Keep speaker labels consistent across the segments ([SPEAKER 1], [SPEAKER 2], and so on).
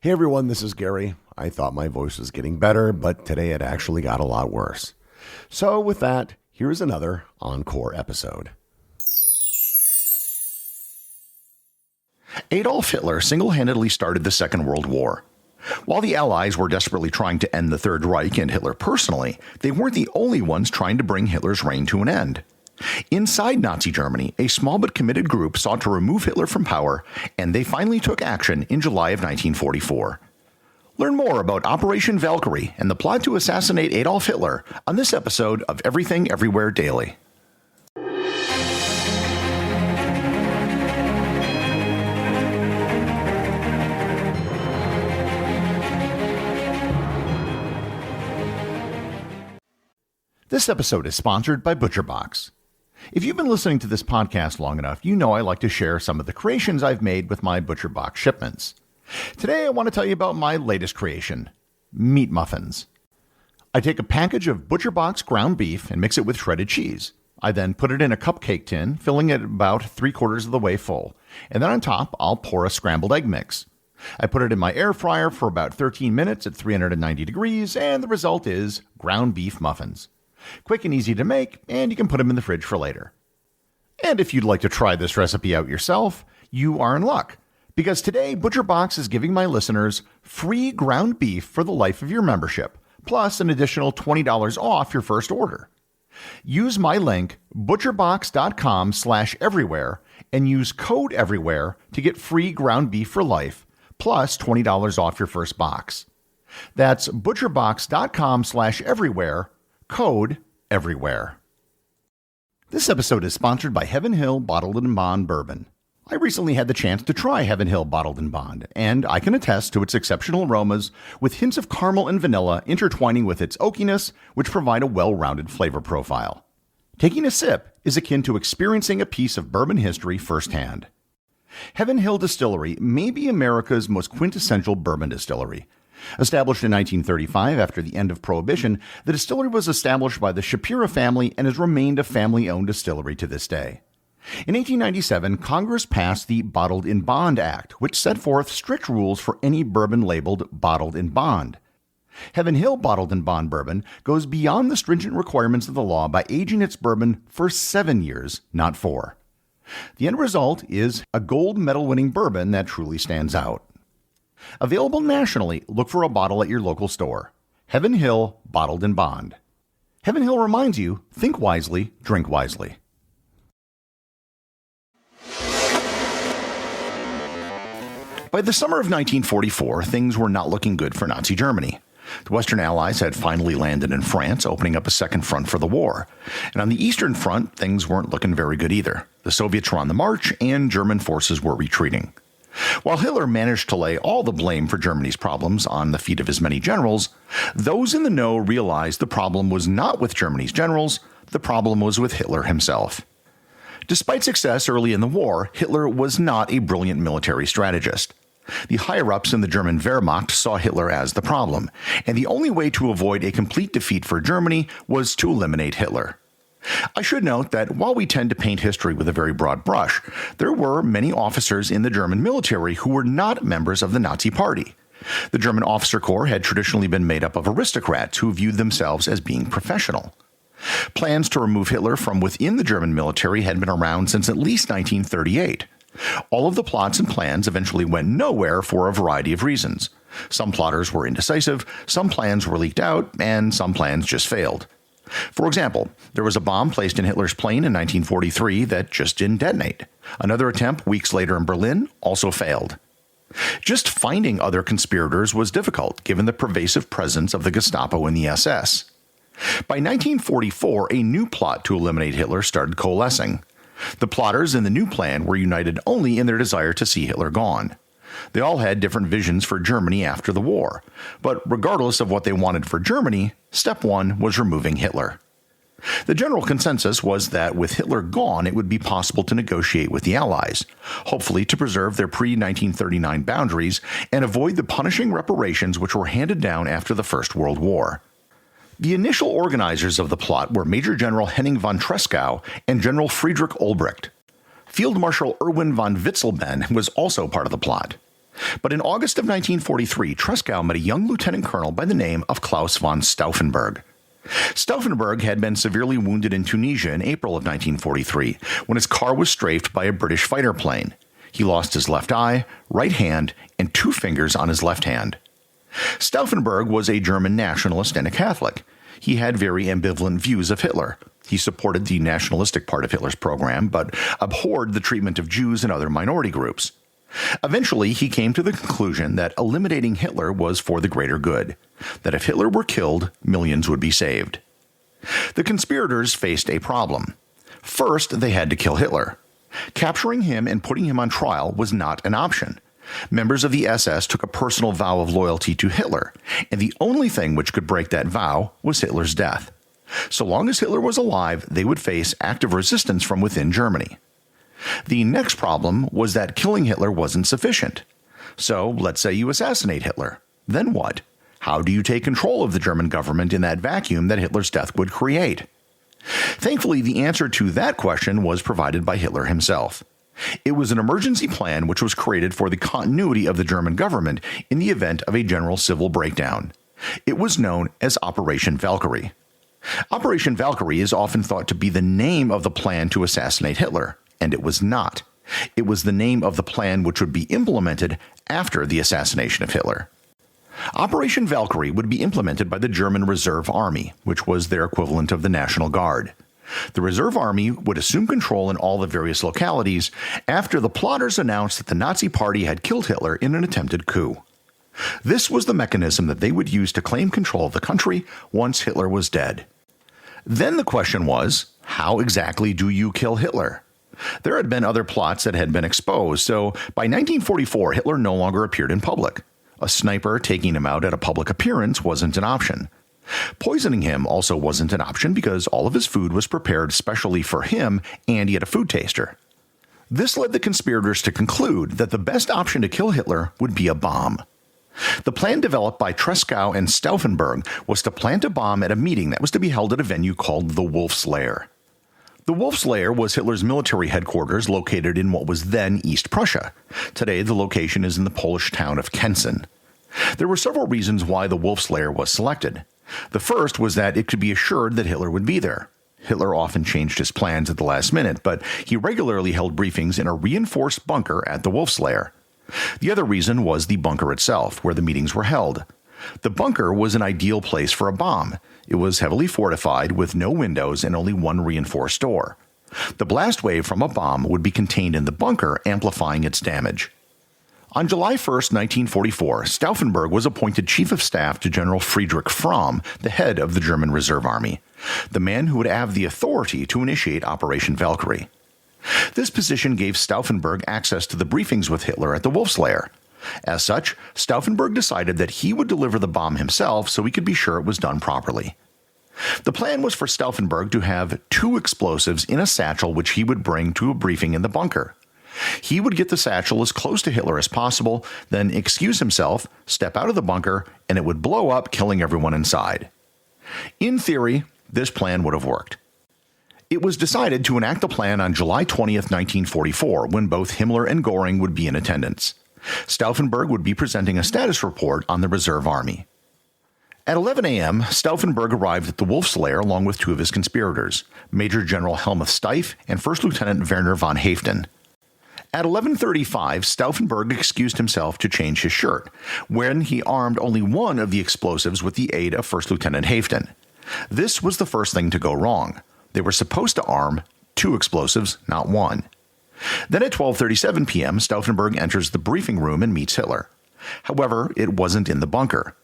[SPEAKER 1] Hey everyone, this is Gary. I thought my voice was getting better, but today it actually got a lot worse. So with that, here's another Encore episode.
[SPEAKER 2] Adolf Hitler single-handedly started the Second World War. While the Allies were desperately trying to end the Third Reich and Hitler personally, they weren't the only ones trying to bring Hitler's reign to an end. Inside Nazi Germany, a small but committed group sought to remove Hitler from power, and they finally took action in July of 1944. Learn more about Operation Valkyrie and the plot to assassinate Adolf Hitler on this episode of Everything Everywhere Daily. This episode is sponsored by ButcherBox. If you've been listening to this podcast long enough, you know I like to share some of the creations I've made with my ButcherBox shipments. Today I want to tell you about my latest creation, meat muffins. I take a package of ButcherBox ground beef and mix it with shredded cheese. I then put it in a cupcake tin, filling it about 3/4 of the way full, and then on top I'll pour a scrambled egg mix. I put it in my air fryer for about 13 minutes at 390 degrees, and the result is ground beef muffins. Quick and easy to make, and you can put them in the fridge for later. And if you'd like to try this recipe out yourself, you are in luck, because today ButcherBox is giving my listeners free ground beef for the life of your membership, plus an additional $20 off your first order. Use my link, butcherbox.com/everywhere, and use code everywhere to get free ground beef for life, plus $20 off your first box. That's butcherbox.com/everywhere, code everywhere. This episode is sponsored by Heaven Hill Bottled and Bond Bourbon. I recently had the chance to try Heaven Hill Bottled and Bond, and I can attest to its exceptional aromas with hints of caramel and vanilla intertwining with its oakiness, which provide a well-rounded flavor profile. Taking a sip is akin to experiencing a piece of bourbon history firsthand. Heaven Hill Distillery may be America's most quintessential bourbon distillery. Established in 1935 after the end of Prohibition, the distillery was established by the Shapiro family and has remained a family-owned distillery to this day. In 1897, Congress passed the Bottled in Bond Act, which set forth strict rules for any bourbon labeled bottled in bond. Heaven Hill Bottled in Bond Bourbon goes beyond the stringent requirements of the law by aging its bourbon for 7 years, not 4. The end result is a gold medal-winning bourbon that truly stands out. Available nationally, look for a bottle at your local store. Heaven Hill Bottled in Bond. Heaven Hill reminds you, think wisely, drink wisely. By the summer of 1944, things were not looking good for Nazi Germany. The Western Allies had finally landed in France, opening up a second front for the war. And on the Eastern Front, things weren't looking very good either. The Soviets were on the march, and German forces were retreating. While Hitler managed to lay all the blame for Germany's problems on the feet of his many generals, those in the know realized the problem was not with Germany's generals, the problem was with Hitler himself. Despite success early in the war, Hitler was not a brilliant military strategist. The higher-ups in the German Wehrmacht saw Hitler as the problem, and the only way to avoid a complete defeat for Germany was to eliminate Hitler. I should note that while we tend to paint history with a very broad brush, there were many officers in the German military who were not members of the Nazi Party. The German officer corps had traditionally been made up of aristocrats who viewed themselves as being professional. Plans to remove Hitler from within the German military had been around since at least 1938. All of the plots and plans eventually went nowhere for a variety of reasons. Some plotters were indecisive, some plans were leaked out, and some plans just failed. For example, there was a bomb placed in Hitler's plane in 1943 that just didn't detonate. Another attempt weeks later in Berlin also failed. Just finding other conspirators was difficult, given the pervasive presence of the Gestapo and the SS. By 1944, a new plot to eliminate Hitler started coalescing. The plotters in the new plan were united only in their desire to see Hitler gone. They all had different visions for Germany after the war, but regardless of what they wanted for Germany, step one was removing Hitler. The general consensus was that with Hitler gone, it would be possible to negotiate with the Allies, hopefully to preserve their pre-1939 boundaries and avoid the punishing reparations which were handed down after the First World War. The initial organizers of the plot were Major General Henning von Tresckow and General Friedrich Olbricht. Field Marshal Erwin von Witzelben was also part of the plot. But in August of 1943, Tresckow met a young lieutenant colonel by the name of Klaus von Stauffenberg. Stauffenberg had been severely wounded in Tunisia in April of 1943 when his car was strafed by a British fighter plane. He lost his left eye, right hand, and 2 fingers on his left hand. Stauffenberg was a German nationalist and a Catholic. He had very ambivalent views of Hitler. He supported the nationalistic part of Hitler's program, but abhorred the treatment of Jews and other minority groups. Eventually, he came to the conclusion that eliminating Hitler was for the greater good, that if Hitler were killed, millions would be saved. The conspirators faced a problem. First, they had to kill Hitler. Capturing him and putting him on trial was not an option. Members of the SS took a personal vow of loyalty to Hitler, and the only thing which could break that vow was Hitler's death. So long as Hitler was alive, they would face active resistance from within Germany. The next problem was that killing Hitler wasn't sufficient. So, let's say you assassinate Hitler. Then what? How do you take control of the German government in that vacuum that Hitler's death would create? Thankfully, the answer to that question was provided by Hitler himself. It was an emergency plan which was created for the continuity of the German government in the event of a general civil breakdown. It was known as Operation Valkyrie. Operation Valkyrie is often thought to be the name of the plan to assassinate Hitler, and it was not. It was the name of the plan which would be implemented after the assassination of Hitler. Operation Valkyrie would be implemented by the German Reserve Army, which was their equivalent of the National Guard. The Reserve Army would assume control in all the various localities after the plotters announced that the Nazi Party had killed Hitler in an attempted coup. This was the mechanism that they would use to claim control of the country once Hitler was dead. Then the question was, how exactly do you kill Hitler? There had been other plots that had been exposed, so by 1944 Hitler no longer appeared in public. A sniper taking him out at a public appearance wasn't an option. Poisoning him also wasn't an option because all of his food was prepared specially for him and he had a food taster. This led the conspirators to conclude that the best option to kill Hitler would be a bomb. The plan developed by Tresckow and Stauffenberg was to plant a bomb at a meeting that was to be held at a venue called the Wolf's Lair. The Wolf's Lair was Hitler's military headquarters located in what was then East Prussia. Today, the location is in the Polish town of Kędzin. There were several reasons why the Wolf's Lair was selected. The first was that it could be assured that Hitler would be there. Hitler often changed his plans at the last minute, but he regularly held briefings in a reinforced bunker at the Wolf's Lair. The other reason was the bunker itself, where the meetings were held. The bunker was an ideal place for a bomb. It was heavily fortified with no windows and only one reinforced door. The blast wave from a bomb would be contained in the bunker, amplifying its damage. On July 1, 1944, Stauffenberg was appointed Chief of Staff to General Friedrich Fromm, the head of the German Reserve Army, the man who would have the authority to initiate Operation Valkyrie. This position gave Stauffenberg access to the briefings with Hitler at the Wolf's Lair. As such, Stauffenberg decided that he would deliver the bomb himself so he could be sure it was done properly. The plan was for Stauffenberg to have 2 explosives in a satchel which he would bring to a briefing in the bunker. He would get the satchel as close to Hitler as possible, then excuse himself, step out of the bunker, and it would blow up, killing everyone inside. In theory, this plan would have worked. It was decided to enact the plan on July 20th, 1944, when both Himmler and Göring would be in attendance. Stauffenberg would be presenting a status report on the Reserve Army. At 11 a.m., Stauffenberg arrived at the Wolf's Lair along with 2 of his conspirators, Major General Helmuth Steiff and First Lieutenant Werner von Haeften. At 11:35, Stauffenberg excused himself to change his shirt, when he armed only one of the explosives with the aid of First Lieutenant Haeften. This was the first thing to go wrong. They were supposed to arm 2 explosives, not 1. Then at 12:37 p.m., Stauffenberg enters the briefing room and meets Hitler. However, it wasn't in the bunker.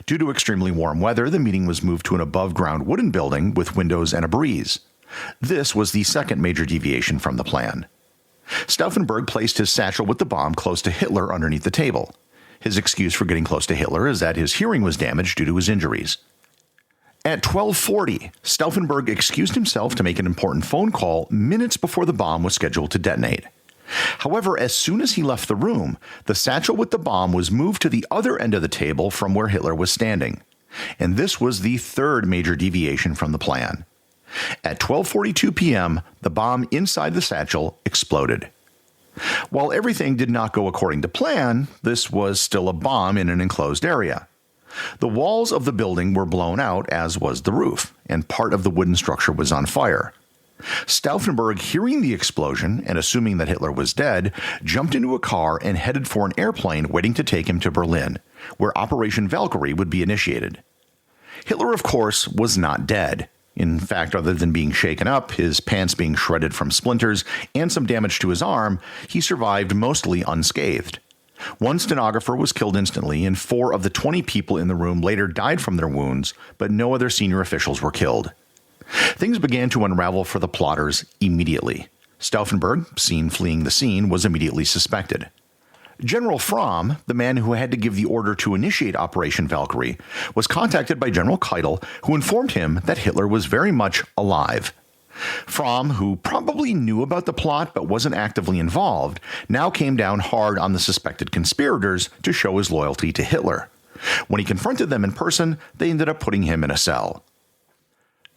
[SPEAKER 2] Due to extremely warm weather, the meeting was moved to an above-ground wooden building with windows and a breeze. This was the second major deviation from the plan. Stauffenberg placed his satchel with the bomb close to Hitler underneath the table. His excuse for getting close to Hitler is that his hearing was damaged due to his injuries. At 12:40, Stauffenberg excused himself to make an important phone call minutes before the bomb was scheduled to detonate. However, as soon as he left the room, the satchel with the bomb was moved to the other end of the table from where Hitler was standing. And this was the third major deviation from the plan. At 12:42 p.m., the bomb inside the satchel exploded. While everything did not go according to plan, this was still a bomb in an enclosed area. The walls of the building were blown out, as was the roof, and part of the wooden structure was on fire. Stauffenberg, hearing the explosion and assuming that Hitler was dead, jumped into a car and headed for an airplane waiting to take him to Berlin, where Operation Valkyrie would be initiated. Hitler, of course, was not dead. In fact, other than being shaken up, his pants being shredded from splinters, and some damage to his arm, he survived mostly unscathed. One stenographer was killed instantly, and 4 of the 20 people in the room later died from their wounds, but no other senior officials were killed. Things began to unravel for the plotters immediately. Stauffenberg, seen fleeing the scene, was immediately suspected. General Fromm, the man who had to give the order to initiate Operation Valkyrie, was contacted by General Keitel, who informed him that Hitler was very much alive. Fromm, who probably knew about the plot but wasn't actively involved, now came down hard on the suspected conspirators to show his loyalty to Hitler. When he confronted them in person, they ended up putting him in a cell.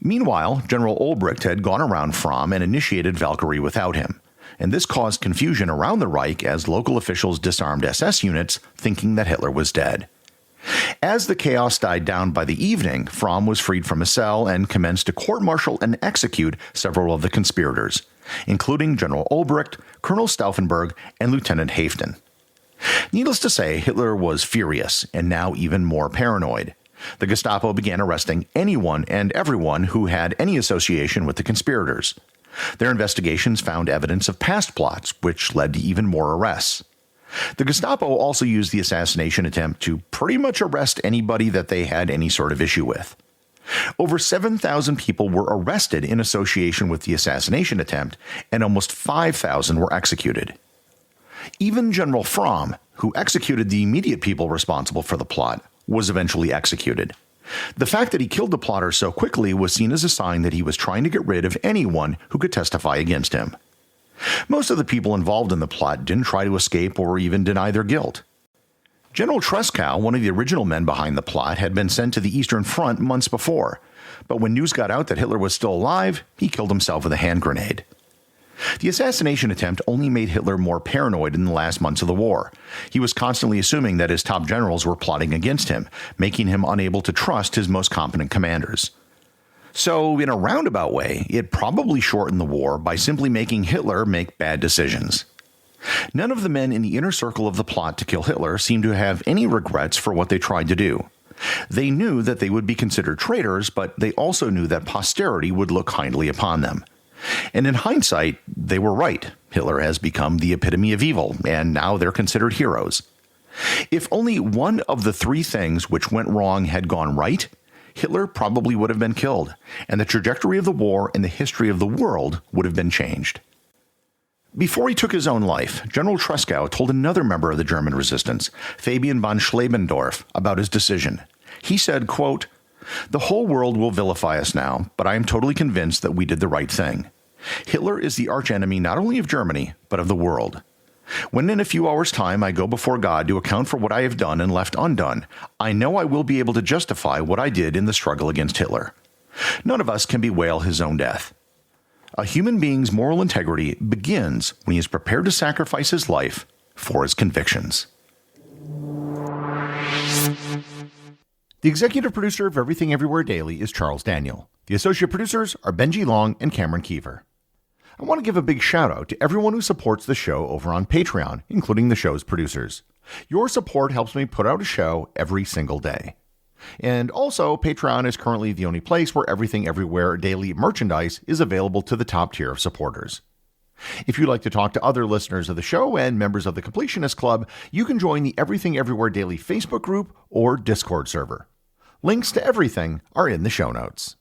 [SPEAKER 2] Meanwhile, General Olbricht had gone around Fromm and initiated Valkyrie without him, and this caused confusion around the Reich as local officials disarmed SS units, thinking that Hitler was dead. As the chaos died down by the evening, Fromm was freed from his cell and commenced to court-martial and execute several of the conspirators, including General Olbricht, Colonel Stauffenberg, and Lieutenant Haften. Needless to say, Hitler was furious and now even more paranoid. The Gestapo began arresting anyone and everyone who had any association with the conspirators. Their investigations found evidence of past plots, which led to even more arrests. The Gestapo also used the assassination attempt to pretty much arrest anybody that they had any sort of issue with. Over 7,000 people were arrested in association with the assassination attempt, and almost 5,000 were executed. Even General Fromm, who executed the immediate people responsible for the plot, was eventually executed. The fact that he killed the plotters so quickly was seen as a sign that he was trying to get rid of anyone who could testify against him. Most of the people involved in the plot didn't try to escape or even deny their guilt. General Tresckow, one of the original men behind the plot, had been sent to the Eastern Front months before, but when news got out that Hitler was still alive, he killed himself with a hand grenade. The assassination attempt only made Hitler more paranoid in the last months of the war. He was constantly assuming that his top generals were plotting against him, making him unable to trust his most competent commanders. So, in a roundabout way, it probably shortened the war by simply making Hitler make bad decisions. None of the men in the inner circle of the plot to kill Hitler seemed to have any regrets for what they tried to do. They knew that they would be considered traitors, but they also knew that posterity would look kindly upon them. And in hindsight, they were right. Hitler has become the epitome of evil, and now they're considered heroes. If only one of the 3 things which went wrong had gone right, Hitler probably would have been killed, and the trajectory of the war and the history of the world would have been changed. Before he took his own life, General Tresckow told another member of the German resistance, Fabian von Schlebendorf, about his decision. He said, quote, "The whole world will vilify us now, but I am totally convinced that we did the right thing. Hitler is the archenemy not only of Germany, but of the world. When in a few hours' time I go before God to account for what I have done and left undone, I know I will be able to justify what I did in the struggle against Hitler. None of us can bewail his own death. A human being's moral integrity begins when he is prepared to sacrifice his life for his convictions."
[SPEAKER 1] The executive producer of Everything Everywhere Daily is Charles Daniel. The associate producers are Benji Long and Cameron Kieffer. I want to give a big shout out to everyone who supports the show over on Patreon, including the show's producers. Your support helps me put out a show every single day. And also, Patreon is currently the only place where Everything Everywhere Daily merchandise is available to the top tier of supporters. If you'd like to talk to other listeners of the show and members of the Completionist Club, you can join the Everything Everywhere Daily Facebook group or Discord server. Links to everything are in the show notes.